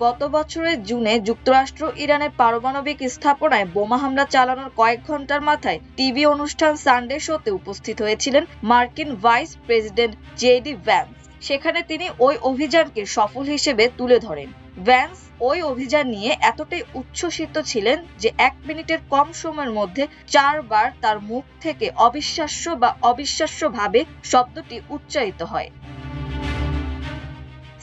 গত বছরের জুনে যুক্তরাষ্ট্র ইরানের পারমাণবিক স্থাপনায় বোমা হামলা চালানোর কয়েক ঘন্টার মাথায় টিভি অনুষ্ঠান সানডে শোতে উপস্থিত হয়েছিলেন মার্কিন ভাইস প্রেসিডেন্ট জেডি ভ্যান্স। সেখানে তিনি ওই অভিযানকে সফল হিসেবে তুলে ধরেন। ভ্যান্স ওই অভিযান নিয়ে এতটাই উচ্ছ্বসিত ছিলেন যে 1 মিনিটের কম সময়ের মধ্যে 4 বার তার মুখ থেকে অবিশ্বাস্য বা অবিশ্বাস্যভাবে শব্দটি উচ্চারিত হয়।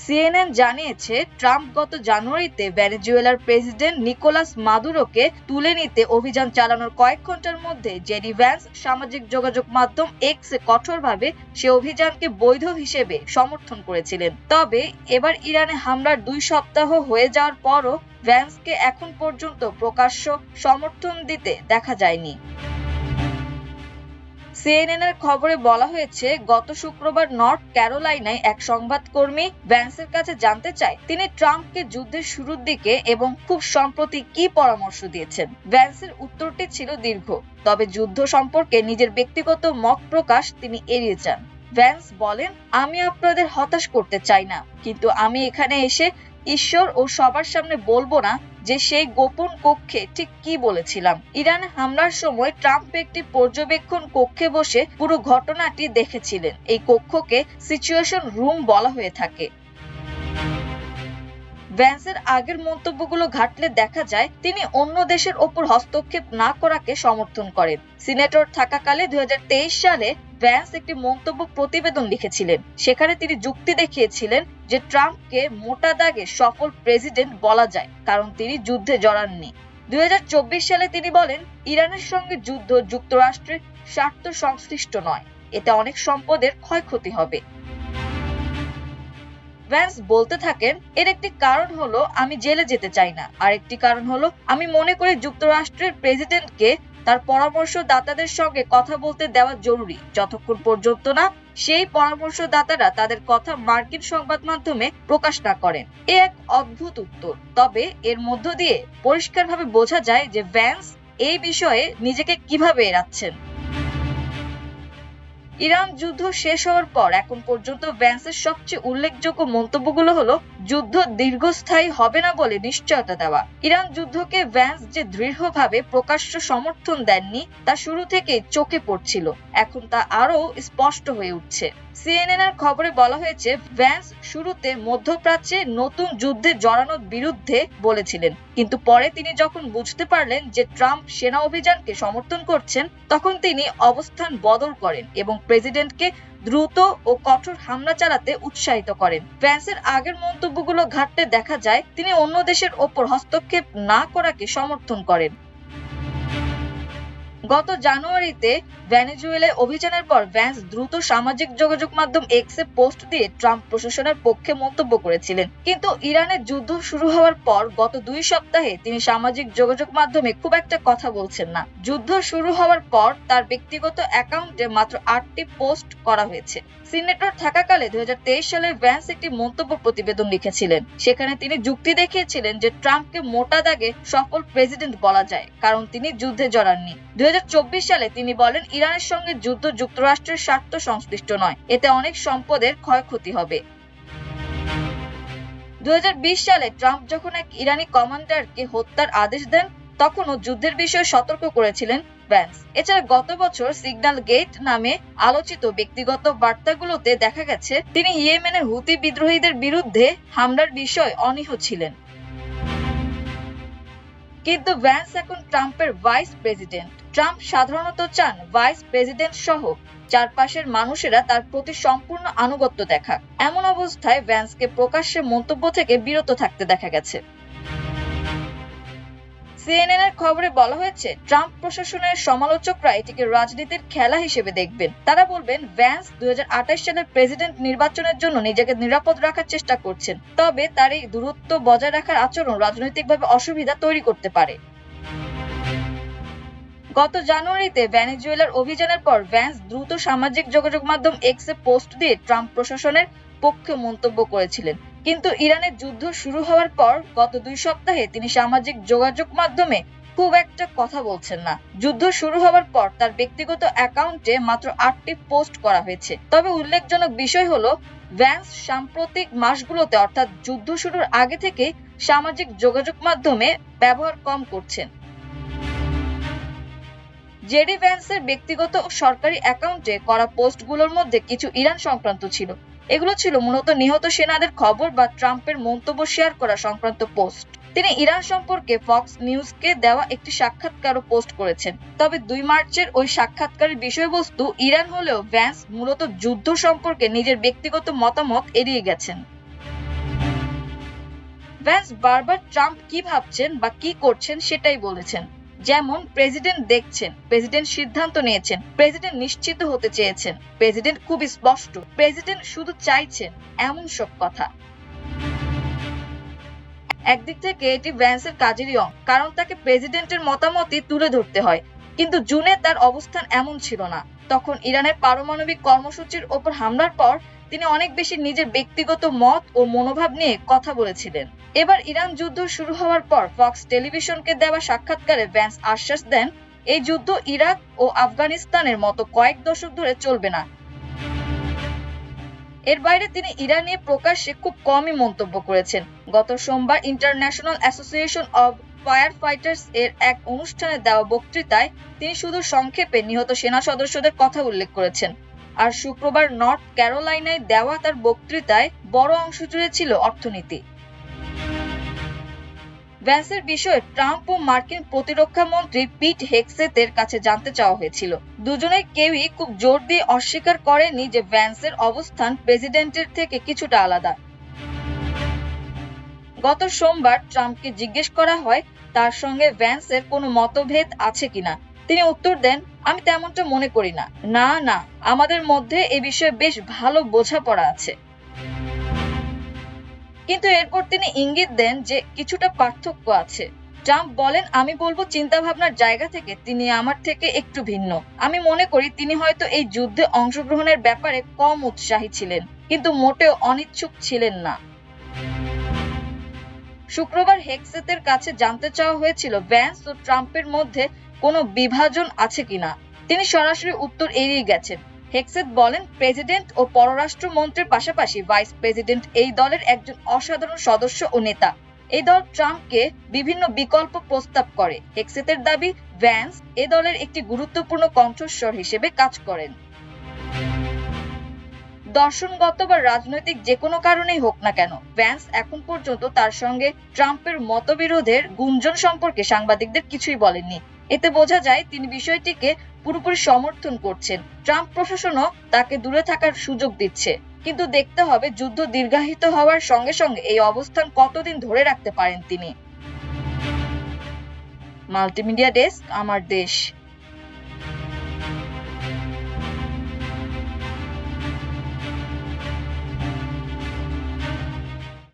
সিএনএন জানিয়েছে, ট্রাম্প গত জানুয়ারিতে ভেনেজুয়েলার প্রেসিডেন্ট নিকোলাস মাদুরোকে তুলে নিতে অভিযান চালানোর কয়েক ঘন্টার মধ্যে জেডি ভ্যান্স সামাজিক যোগাযোগ মাধ্যম এক্সে কঠোরভাবে সে অভিযানকে বৈধ হিসেবে সমর্থন করেছিলেন। তবে এবার ইরানে হামলার 2 সপ্তাহ হয়ে যাওয়ার পরও ভ্যান্সকে এখন পর্যন্ত প্রকাশ্য সমর্থন দিতে দেখা যায়নি। সিএনএন এর খবরে বলা হয়েছে, গত শুক্রবার নর্থ ক্যারোলাইনায় এক সংবাদকর্মী ভ্যান্সের কাছে জানতে চায় তিনি ট্রাম্পকে যুদ্ধের শুরুর দিকে এবং খুব সম্প্রতি কি পরামর্শ দিয়েছেন। ভ্যান্সের উত্তরটি ছিল দীর্ঘ, তবে যুদ্ধ সম্পর্কে নিজের ব্যক্তিগত মত প্রকাশ তিনি এড়িয়ে যান। ভ্যান্স বলেন, আমি আপনাদের হতাশ করতে চাই না, কিন্তু আমি এখানে এসে ঈশ্বর ও সবার সামনে বলবো না যে সেই গোপন কক্ষে ঠিক কি বলেছিলাম। ইরান হামলার সময় ট্রাম্প একটি পর্যবেক্ষণ কক্ষে বসে পুরো ঘটনাটি দেখেছিলেন। এই কক্ষকে সিচুয়েশন রুম বলা হয়ে থাকে। ভ্যান্সের আগের মন্তব্যগুলো ঘাটলে দেখা যায় তিনি অন্য দেশের ওপর হস্তক্ষেপ না করাকে সমর্থন করেন। সিনেটর থাকাকালে 2023 সালে ভ্যান্স একটি মন্তব্য প্রতিবেদন লিখেছিলেন। সেখানে তিনি যুক্তি দেখিয়েছিলেন যে ট্রাম্পকে মোটা দাগে সফল প্রেসিডেন্ট বলা যায় কারণ তিনি যুদ্ধে জড়াননি। 2024 সালে তিনি বলেন, ইরানের সঙ্গে যুদ্ধ যুক্তরাষ্ট্রের স্বার্থ সংশ্লিষ্ট নয়, এতে অনেক সম্পদের ক্ষয়ক্ষতি হবে। ভ্যান্স বলতে থাকেন, এর একটি কারণ হলো আমি জেলে যেতে চাই না, আর একটি কারণ হলো আমি মনে করি যুক্তরাষ্ট্রের প্রেসিডেন্টকে তার পরামর্শদাতাদের সঙ্গে কথা বলতে দেওয়া জরুরি যতক্ষণ পর্যন্ত না সেই পরামর্শদাতারা তাদের কথা মার্কিন সংবাদ মাধ্যমে প্রকাশ না করেন। এ এক অদ্ভুত উত্তর, তবে এর মধ্য দিয়ে পরিষ্কারভাবে বোঝা যায় যে ভ্যান্স এই বিষয়ে নিজেকে কিভাবে এড়াচ্ছেন। ইরান যুদ্ধ শেষ হওয়ার পর এখন পর্যন্ত ভ্যান্সের সবচেয়ে উল্লেখযোগ্য মন্তব্যগুলো হলো যুদ্ধ দীর্ঘস্থায়ী হবে না বলে নিশ্চয়তা দেওয়া। ইরান যুদ্ধকে ভ্যান্স যে দৃঢ়ভাবে প্রকাশ্য সমর্থন দেননি তা শুরু থেকে চোখে পড়ছিল, এখন তা আরো স্পষ্ট হয়ে উঠছে। সিএনএন এর খবরে বলা হয়েছে, ভ্যান্স শুরুতে মধ্যপ্রাচ্যে নতুন যুদ্ধে জড়ানোর বিরুদ্ধে বলেছিলেন, কিন্তু পরে তিনি যখন বুঝতে পারলেন যে ট্রাম্প সেনা অভিযানকে সমর্থন করছেন তখন তিনি অবস্থান বদল করেন এবং প্রেসিডেন্টকে দ্রুত ও কঠোর হামলা চালাতে উৎসাহিত করেন। ভ্যান্সের আগের মন্তব্যগুলো ঘাটলে দেখা যায় তিনি অন্য দেশের ওপর হস্তক্ষেপ না করাকে সমর্থন করেন। গত জানুয়ারিতে ভেনেজুয়েলায় অভিযানের পর ভ্যান্স দ্রুত সামাজিক যোগাযোগ মাধ্যম এক্সে পোস্ট দিয়ে ট্রাম্প প্রশাসনের পক্ষে মন্তব্য করেছিলেন, কিন্তু ইরানের যুদ্ধ শুরু হওয়ার পর গত 2 সপ্তাহে তিনি সামাজিক যোগাযোগ মাধ্যমে খুব একটা কথা বলছেন না। যুদ্ধ শুরু হওয়ার পর তার ব্যক্তিগত অ্যাকাউন্টে মাত্র 8টি পোস্ট করা হয়েছে। সিনেটর থাকাকালে 2023 সালে ভ্যান্স একটি মন্তব্য প্রতিবেদন লিখেছিলেন। সেখানে তিনি যুক্তি দেখিয়েছিলেন যে ট্রাম্পকে মোটা দাগে সফল প্রেসিডেন্ট বলা যায় কারণ তিনি যুদ্ধে জড়াননি। 2024 সালে তিনি বলেন, ইরানের সঙ্গে যুদ্ধ যুক্তরাষ্ট্রের স্বার্থ সংশ্লিষ্ট নয়, এতে অনেক সম্পদের ক্ষয়ক্ষতি হবে। 2020 সালে ট্রাম্প যখন এক ইরানি কমান্ডারকে হত্যার আদেশ দেন তখনও যুদ্ধের বিষয়ে সতর্ক করেছিলেন ভ্যান্স। এছাড়া গত বছর সিগন্যাল গেট নামে আলোচিত ব্যক্তিগত বার্তাগুলোতে দেখা গেছে তিনি ইয়েমেনের হুতি বিদ্রোহীদের বিরুদ্ধে হামলার বিষয়ে অনীহ ছিলেন। কিন্তু ভ্যান্স এখন ট্রাম্পের ভাইস প্রেসিডেন্ট। ট্রাম্প সাধারণত চান ভাইস প্রেসিডেন্ট সহ চারপাশের মানুষেরা তার প্রতি সম্পূর্ণ আনুগত্য দেখাক। এমন অবস্থায় ভ্যান্সকে প্রকাশ্যে মন্তব্য থেকে বিরত থাকতে দেখা গেছে। সিএনএন এর খবরে বলা হয়েছে, ট্রাম্প প্রশাসনের সমালোচকরা এটিকে রাজনীতির খেলা হিসেবে দেখবেন। তারা বলবেন, ভ্যান্স 2028 সালের প্রেসিডেন্ট নির্বাচনের জন্য নিজেকে নিরাপদ রাখার চেষ্টা করছেন, তবে তার এই দূরত্ব বজায় রাখার আচরণ রাজনৈতিকভাবে অসুবিধা তৈরি করতে পারে। গত জানুয়ারিতে ভেনেজুয়েলার অভিযানের পর ভ্যান্স দ্রুত সামাজিক যোগাযোগ মাধ্যম এক্সে পোস্ট দিয়ে ট্রাম্প প্রশাসনের পক্ষে মন্তব্য করেছিলেন, কিন্তু ইরানের যুদ্ধ শুরু হওয়ার পর গত 2 সপ্তাহে তিনি সামাজিক যোগাযোগ মাধ্যমে খুব একটা কথা বলছেন না। যুদ্ধ শুরু হওয়ার পর তার ব্যক্তিগত অ্যাকাউন্টে মাত্র 8টি পোস্ট করা হয়েছে। তবে উল্লেখজনক বিষয় হলো ভ্যান্স সাম্প্রতিক মাসগুলোতে অর্থাৎ যুদ্ধ শুরুর আগে থেকে সামাজিক যোগাযোগ মাধ্যমে ব্যবহার কম করছেন। জেডি ভ্যান্সের ব্যক্তিগত ও সরকারি অ্যাকাউন্টে করা পোস্টগুলোর মধ্যে কিছু ইরান সংক্রান্ত ছিল। এগুলো ছিল মূলত নিহত সেনাদের খবর বা ট্রাম্পের মন্তব্য শেয়ার করা সংক্রান্ত পোস্ট। তিনি ইরান সম্পর্কে ফক্স নিউজকে দেওয়া একটি সাক্ষাৎকারও পোস্ট করেছেন। তবে 2 মার্চের ওই সাক্ষাৎকারের বিষয়বস্তু ইরান হলেও ভ্যান্স মূলত যুদ্ধ সম্পর্কে নিজের ব্যক্তিগত মতামত এড়িয়ে গেছেন। ভ্যান্স বারবার ট্রাম্প কি ভাবছেন বা কি করছেন সেটাই বলেছেন। যেমন প্রেসিডেন্ট দেখছেন, প্রেসিডেন্ট সিদ্ধান্ত নিয়েছেন, প্রেসিডেন্ট নিশ্চিত হতে চেয়েছেন, প্রেসিডেন্ট খুব স্পষ্ট, প্রেসিডেন্ট শুধু চাইছেন, এমন সব কথা। একদিক থেকে এটি ভ্যান্সের কাজেরই অঙ্গ, কারণ তাকে প্রেসিডেন্টের মতামতই তুলে ধরতে হয়। কিন্তু জুনে তার অবস্থান এমন ছিল না। তখন ইরানের পারমাণবিক কর্মসূচির ওপর হামলার পর তিনি অনেক বেশি নিজের ব্যক্তিগত মত ও মনোভাব নিয়ে কথা বলেছিলেন। এবার ইরান যুদ্ধ শুরু হওয়ার পর ফক্স টেলিভিশনকে দেওয়া সাক্ষাৎকারে ভ্যান্স আশ্বাস দেন, এই যুদ্ধ ইরাক ও আফগানিস্তানের মতো কয়েক দশক ধরে চলবে না। এর বাইরে তিনি ইরান নিয়ে প্রকাশ্যে খুব কমই মন্তব্য করেছেন। গত সোমবার international association of fire fighters এর এক অনুষ্ঠানে দেওয়া বক্তৃতায় তিনি শুধু সংক্ষেপে নিহত সেনা সদস্যদের কথা উল্লেখ করেছেন। আর শুক্রবার নর্থ ক্যারোলাইনায় দেওয়া তার বক্তৃতায় বড় অংশ জুড়ে ছিল অর্থনীতি। ভ্যান্সের বিষয়ে ট্রাম্প ও মার্কিন প্রতিরক্ষা মন্ত্রী পিট হেগসেথের কাছে জানতে চাওয়া হয়েছিল। দুজনের কেউই খুব জোর দিয়ে অস্বীকার করেনি যে ভ্যান্সের অবস্থান প্রেসিডেন্টের থেকে কিছুটা আলাদা। গত সোমবার ট্রাম্পকে জিজ্ঞেস করা হয় তার সঙ্গে ভ্যান্সের কোনো মতভেদ আছে কিনা। তিনি উত্তর দেন, আমি তেমনটা মনে করি না, না, আমাদের মধ্যে এ বিষয়ে বেশ ভালো বোঝাপড়া আছে। কিন্তু এরপর তিনি ইঙ্গিত দেন যে কিছুটা পার্থক্য আছে। ট্রাম্প বলেন, আমি বলবো চিন্তা ভাবনার জায়গা থেকে তিনি আমার থেকে একটু ভিন্ন। আমি মনে করি তিনি হয়তো এই যুদ্ধে অংশগ্রহণের ব্যাপারে কম উৎসাহী ছিলেন, কিন্তু মোটেও অনিচ্ছুক ছিলেন না। শুক্রবার হেগসেথের কাছে জানতে চাওয়া হয়েছিল ভ্যান্স ও ট্রাম্পের মধ্যে কোনো বিভাজন আছে কিনা। তিনি সরাসরি উত্তর এড়িয়ে গেছেন। হেগসেথ বলেন, প্রেসিডেন্ট ও পররাষ্ট্র মন্ত্রীর পাশাপাশি ভাইস প্রেসিডেন্ট এই দলের একজন অসাধারণ সদস্য ও নেতা। এই দল ট্রাম্পকে বিভিন্ন বিকল্প প্রস্তাব করে। হেগসেথের দাবি, ভ্যান্স এ দলের একটি গুরুত্বপূর্ণ কণ্ঠস্বর হিসেবে কাজ করেন। দর্শনগত বা রাজনৈতিক যে কোনো কারণেই হোক না কেন, ভ্যান্স এখন পর্যন্ত তার সঙ্গে ট্রাম্পের মতবিরোধের গুঞ্জন সম্পর্কে সাংবাদিকদের কিছুই বলেননি। এতে বোঝা যায় তিনি বিষয়টিকে পুরোপুরি সমর্থন করছেন। ট্রাম্প প্রশাসনও তাকে দূরে থাকার সুযোগ দিচ্ছে। কিন্তু দেখতে হবে যুদ্ধ দীর্ঘায়িত হওয়ার সঙ্গে সঙ্গে এই অবস্থান কতদিন ধরে রাখতে পারেন তিনি। মাল্টিমিডিয়া ডেস্ক, আমার দেশ।